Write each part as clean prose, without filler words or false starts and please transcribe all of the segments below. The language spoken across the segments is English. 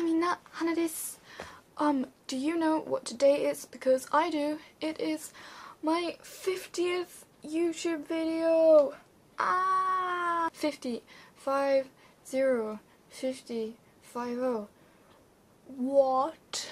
minna, Hana desu. Do you know what today is? Because I do. It is my 50th YouTube video. 50, 5, 0, 50, 50. What?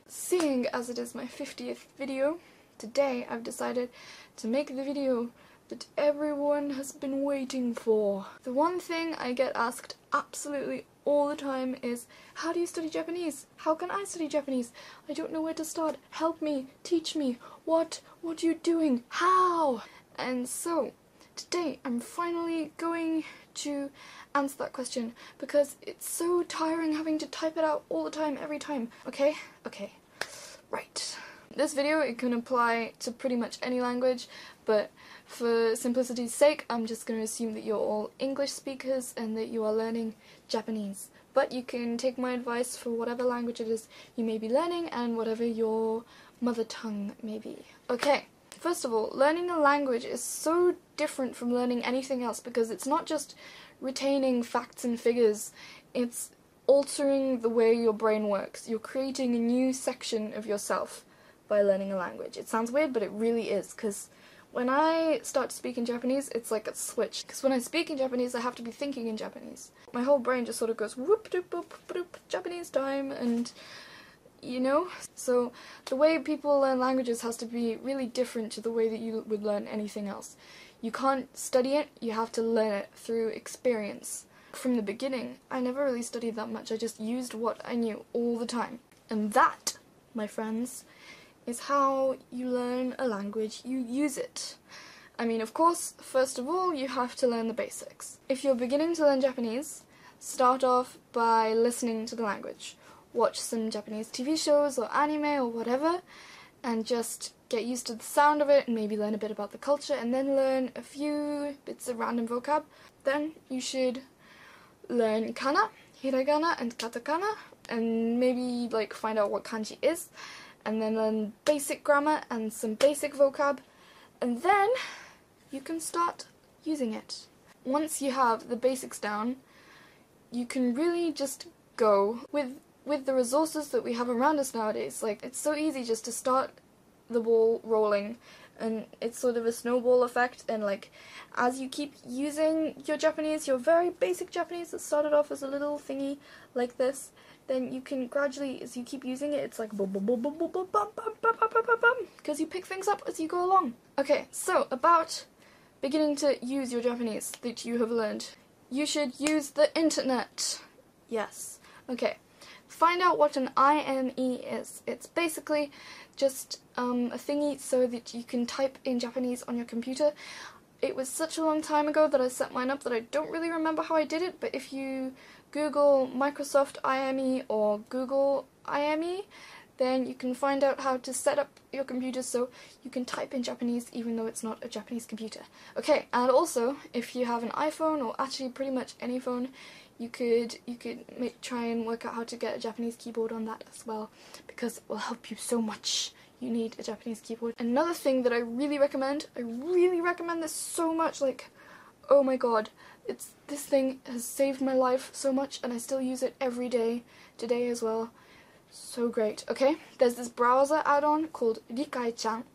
Seeing as it is my 50th video, today I've decided to make the video that everyone has been waiting for. The one thing I get asked absolutely all the time is, how do you study Japanese? How can I study Japanese? I don't know where to start. Help me, teach me. What are you doing? How? And so today I'm finally going to answer that question because it's so tiring having to type it out all the time, every time. Okay, right. This video, it can apply to pretty much any language, but for simplicity's sake, I'm just going to assume that you're all English speakers and that you are learning Japanese. But you can take my advice for whatever language it is you may be learning and whatever your mother tongue may be. Okay, first of all, learning a language is so different from learning anything else because it's not just retaining facts and figures, it's altering the way your brain works. You're creating a new section of yourself by learning a language. It sounds weird, but it really is, because when I start to speak in Japanese, it's like a switch. Because when I speak in Japanese, I have to be thinking in Japanese. My whole brain just sort of goes whoop doop boop doop Japanese time, and you know? So the way people learn languages has to be really different to the way that you would learn anything else. You can't study it, you have to learn it through experience. From the beginning, I never really studied that much, I just used what I knew all the time. And that, my friends, is how you learn a language. You use it. I mean, of course, first of all, you have to learn the basics. If you're beginning to learn Japanese, start off by listening to the language. Watch some Japanese TV shows or anime or whatever, and just get used to the sound of it and maybe learn a bit about the culture, and then learn a few bits of random vocab. Then you should learn kana, hiragana, and katakana, and maybe like find out what kanji is, and then learn basic grammar and some basic vocab, and then you can start using it. Once you have the basics down, you can really just go with the resources that we have around us nowadays. Like, it's so easy just to start the ball rolling, and it's sort of a snowball effect, and like, as you keep using your Japanese, your very basic Japanese that started off as a little thingy like this, then you can gradually, as you keep using it, it's like boom, boom, boom, boom, boom, boom, bum, bum, bum, bum, bum, bum, bum, because you pick things up as you go along. Okay, so about beginning to use your Japanese that you have learned. You should use the internet. Yes. Okay. Find out what an IME is. It's basically just a thingy so that you can type in Japanese on your computer. It was such a long time ago that I set mine up that I don't really remember how I did it, but if you Google Microsoft IME or Google IME, then you can find out how to set up your computer so you can type in Japanese even though it's not a Japanese computer. Okay, and also, if you have an iPhone, or actually pretty much any phone, you could try and work out how to get a Japanese keyboard on that as well, because it will help you so much. You need a Japanese keyboard. Another thing that I really recommend this so much, like, oh my god, this thing has saved my life so much, and I still use it every day, today as well. So great. Okay, there's this browser add-on called Rikai-chan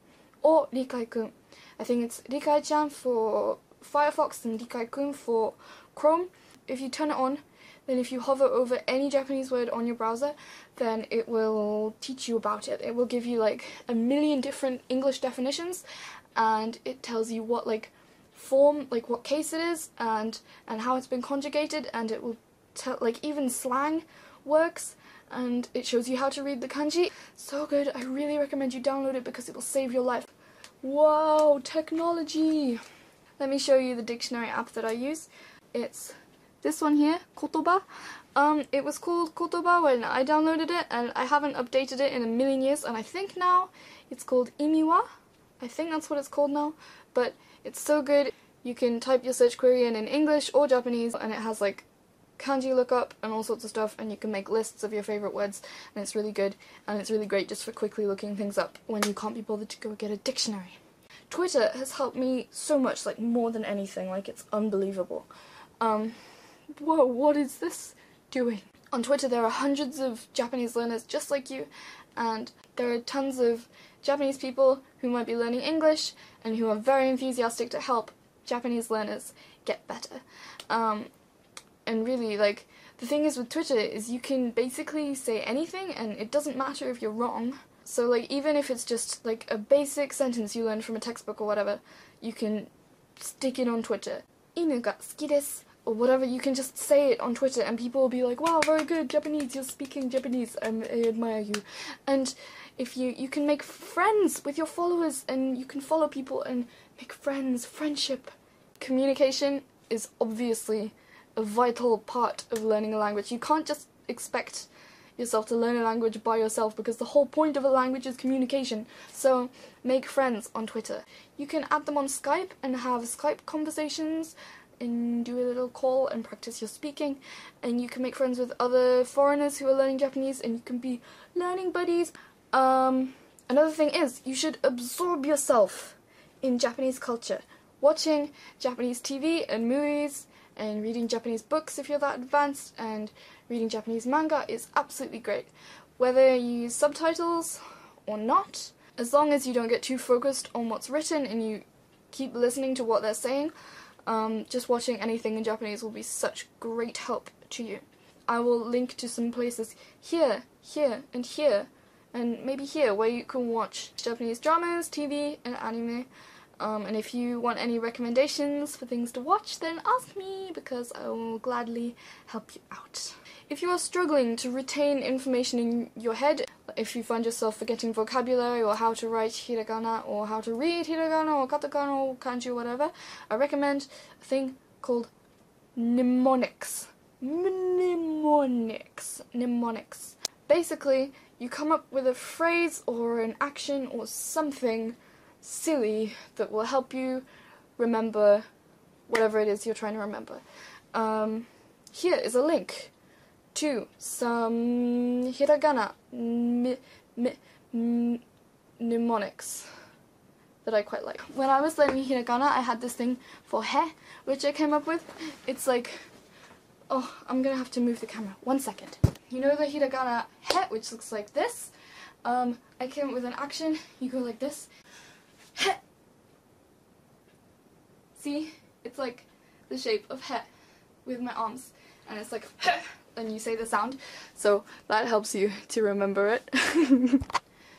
or Rikai-kun. I think it's Rikai-chan for Firefox and Rikai-kun for Chrome. If you turn it on, then if you hover over any Japanese word on your browser, then it will teach you about it. It will give you like a million different English definitions, and it tells you what like form, like what case it is, and how it's been conjugated, and it will tell, like, even slang works, and it shows you how to read the kanji. So good. I really recommend you download it because it will save your life. Wow, technology! Let me show you the dictionary app that I use. It's this one here, Kotoba. It was called Kotoba when I downloaded it, and I haven't updated it in a million years, and I think now it's called Imiwa. I think that's what it's called now, but it's so good. You can type your search query in English or Japanese, and it has like kanji lookup and all sorts of stuff, and you can make lists of your favorite words, and it's really good, and it's really great just for quickly looking things up when you can't be bothered to go get a dictionary. Twitter has helped me so much, like more than anything, like it's unbelievable. Whoa, what is this doing? On Twitter there are hundreds of Japanese learners just like you, and there are tons of Japanese people who might be learning English and who are very enthusiastic to help Japanese learners get better. And really, like, the thing is with Twitter is you can basically say anything and it doesn't matter if you're wrong. So, like, even if it's just, like, a basic sentence you learned from a textbook or whatever, you can stick it on Twitter. Inu ga suki desu, or whatever, you can just say it on Twitter and people will be like, wow, very good, Japanese, you're speaking Japanese, I admire you. And if you can make friends with your followers and you can follow people and make friends, friendship. Communication is obviously a vital part of learning a language. You can't just expect yourself to learn a language by yourself because the whole point of a language is communication. So make friends on Twitter. You can add them on Skype and have Skype conversations and do a little call and practice your speaking, and you can make friends with other foreigners who are learning Japanese and you can be learning buddies. Another thing is you should absorb yourself in Japanese culture. Watching Japanese TV and movies and reading Japanese books if you're that advanced and reading Japanese manga is absolutely great. Whether you use subtitles or not, as long as you don't get too focused on what's written and you keep listening to what they're saying, just watching anything in Japanese will be such great help to you. I will link to some places here, and maybe here where you can watch Japanese dramas, TV, and anime. And if you want any recommendations for things to watch, then ask me, because I will gladly help you out. If you are struggling to retain information in your head, if you find yourself forgetting vocabulary or how to write hiragana or how to read hiragana or katakana or kanji or whatever, I recommend a thing called mnemonics. Mnemonics. Basically, you come up with a phrase or an action or something silly that will help you remember whatever it is you're trying to remember. Here is a link to some hiragana mnemonics that I quite like. When I was learning hiragana, I had this thing for he, which I came up with. It's like, oh, I'm gonna have to move the camera. 1 second. You know the hiragana he, which looks like this? I came up with an action. You go like this. He. See? It's like the shape of he with my arms. And it's like he, and you say the sound. So that helps you to remember it.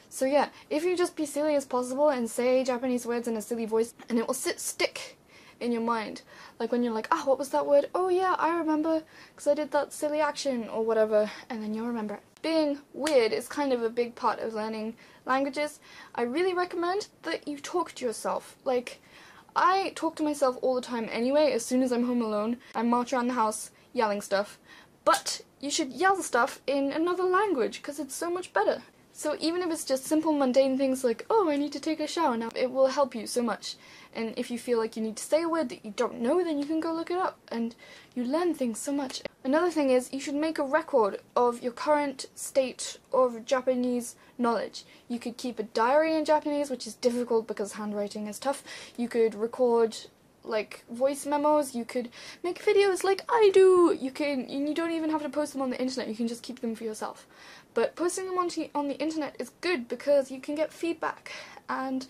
So yeah, if you just be silly as possible and say Japanese words in a silly voice, and it will stick in your mind. Like when you're like, ah, what was that word? Oh yeah, I remember, because I did that silly action or whatever, and then you'll remember it. Being weird is kind of a big part of learning languages. I really recommend that you talk to yourself. Like, I talk to myself all the time anyway. As soon as I'm home alone, I march around the house yelling stuff. But you should yell stuff in another language, because it's so much better. So even if it's just simple mundane things like, oh, I need to take a shower now, it will help you so much. And if you feel like you need to say a word that you don't know, then you can go look it up, and you learn things so much. Another thing is, you should make a record of your current state of Japanese knowledge. You could keep a diary in Japanese, which is difficult because handwriting is tough. You could record like voice memos, you could make videos like I do. You don't even have to post them on the internet, you can just keep them for yourself. But posting them on the internet is good because you can get feedback and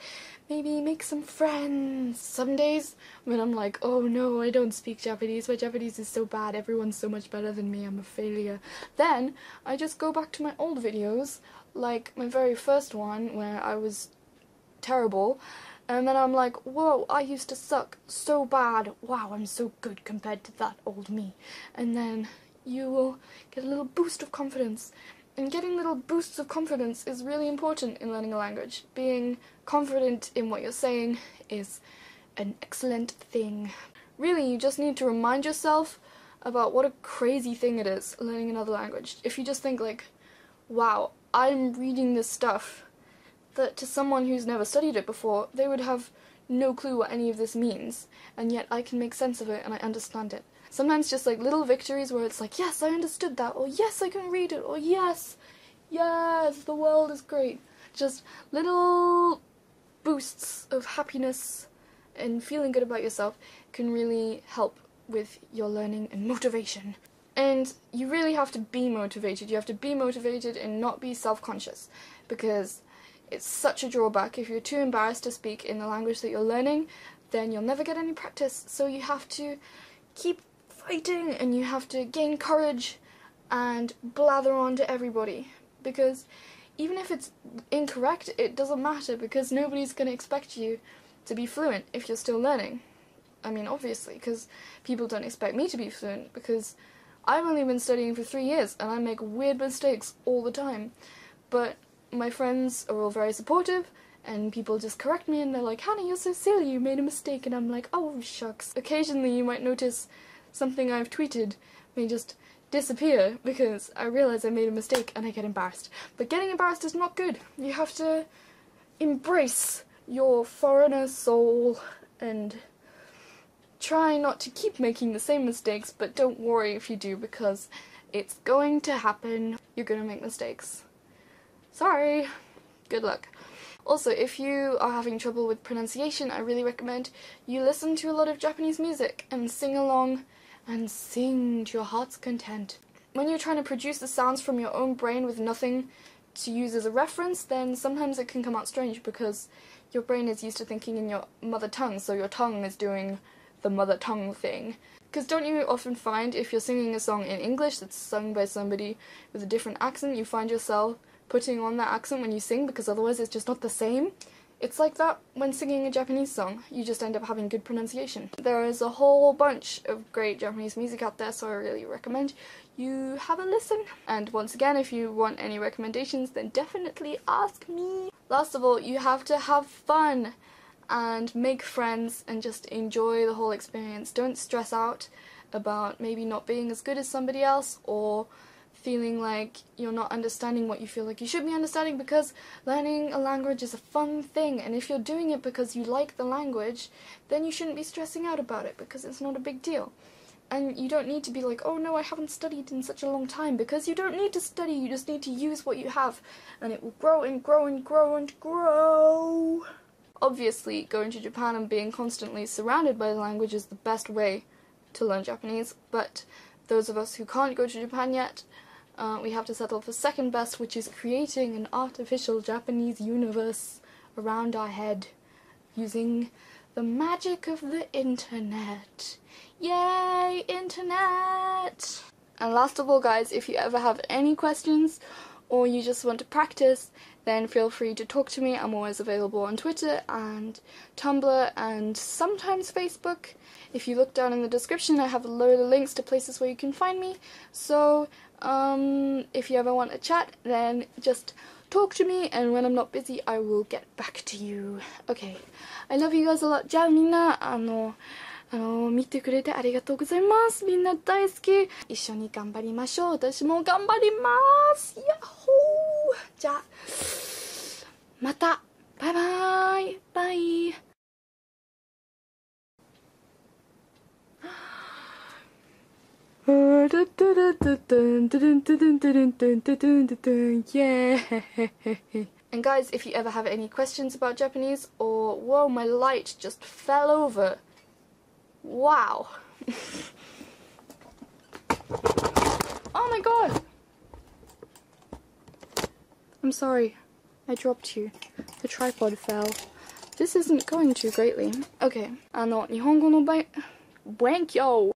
maybe make some friends. Some days when I'm like, oh no, I don't speak Japanese, my Japanese is so bad, everyone's so much better than me, I'm a failure. Then I just go back to my old videos, like my very first one where I was terrible, and then I'm like, whoa, I used to suck so bad, wow, I'm so good compared to that old me. And then you will get a little boost of confidence. And getting little boosts of confidence is really important in learning a language. Being confident in what you're saying is an excellent thing. Really, you just need to remind yourself about what a crazy thing it is learning another language. If you just think like, wow, I'm reading this stuff that to someone who's never studied it before, they would have no clue what any of this means, and yet I can make sense of it and I understand it. Sometimes just like little victories where it's like, yes, I understood that, or yes, I can read it, or yes, the world is great. Just little boosts of happiness and feeling good about yourself can really help with your learning and motivation. And you really have to be motivated. You have to be motivated and not be self-conscious, because it's such a drawback. If you're too embarrassed to speak in the language that you're learning, then you'll never get any practice. So you have to keep fighting, and you have to gain courage and blather on to everybody, because even if it's incorrect, it doesn't matter, because nobody's going to expect you to be fluent if you're still learning. I mean, obviously, because people don't expect me to be fluent, because I've only been studying for 3 years and I make weird mistakes all the time. But my friends are all very supportive, and people just correct me and they're like, Hannah, you're so silly, you made a mistake, and I'm like, oh shucks. Occasionally you might notice something I've tweeted may just disappear because I realize I made a mistake and I get embarrassed. But getting embarrassed is not good. You have to embrace your foreigner soul and try not to keep making the same mistakes, but don't worry if you do, because it's going to happen. You're gonna make mistakes. Sorry. Good luck. Also, if you are having trouble with pronunciation, I really recommend you listen to a lot of Japanese music and sing along and sing to your heart's content. When you're trying to produce the sounds from your own brain with nothing to use as a reference, then sometimes it can come out strange, because your brain is used to thinking in your mother tongue, so your tongue is doing the mother tongue thing. Because don't you often find if you're singing a song in English that's sung by somebody with a different accent, you find yourself putting on that accent when you sing, because otherwise it's just not the same? It's like that when singing a Japanese song. You just end up having good pronunciation. There is a whole bunch of great Japanese music out there, so I really recommend you have a listen. And once again, if you want any recommendations, then definitely ask me. Last of all, you have to have fun and make friends and just enjoy the whole experience. Don't stress out about maybe not being as good as somebody else, or feeling like you're not understanding what you feel like you should be understanding, because learning a language is a fun thing, and if you're doing it because you like the language, then you shouldn't be stressing out about it, because it's not a big deal. And you don't need to be like, oh no, I haven't studied in such a long time, because you don't need to study, you just need to use what you have, and it will grow and grow and grow and grow. Obviously, going to Japan and being constantly surrounded by the language is the best way to learn Japanese, but those of us who can't go to Japan yet, we have to settle for second best, which is creating an artificial Japanese universe around our head using the magic of the internet. Yay, internet! And last of all, guys, if you ever have any questions or you just want to practice, then feel free to talk to me. I'm always available on Twitter and Tumblr and sometimes Facebook. If you look down in the description, I have a load of links to places where you can find me. So, if you ever want to chat, then just talk to me, and when I'm not busy, I will get back to you. Okay, I love you guys a lot. じゃあみんな、見てくれてありがとうございます。みんな大好き。一緒に頑張りましょう。私も頑張ります。ヤッホー。じゃあ、また。バイバイ。バイ。Yeah. And guys, if you ever have any questions about Japanese, or whoa, my light just fell over. Wow. Oh my god. I'm sorry. I dropped you. The tripod fell. This isn't going too greatly. Okay. 日本語の勉強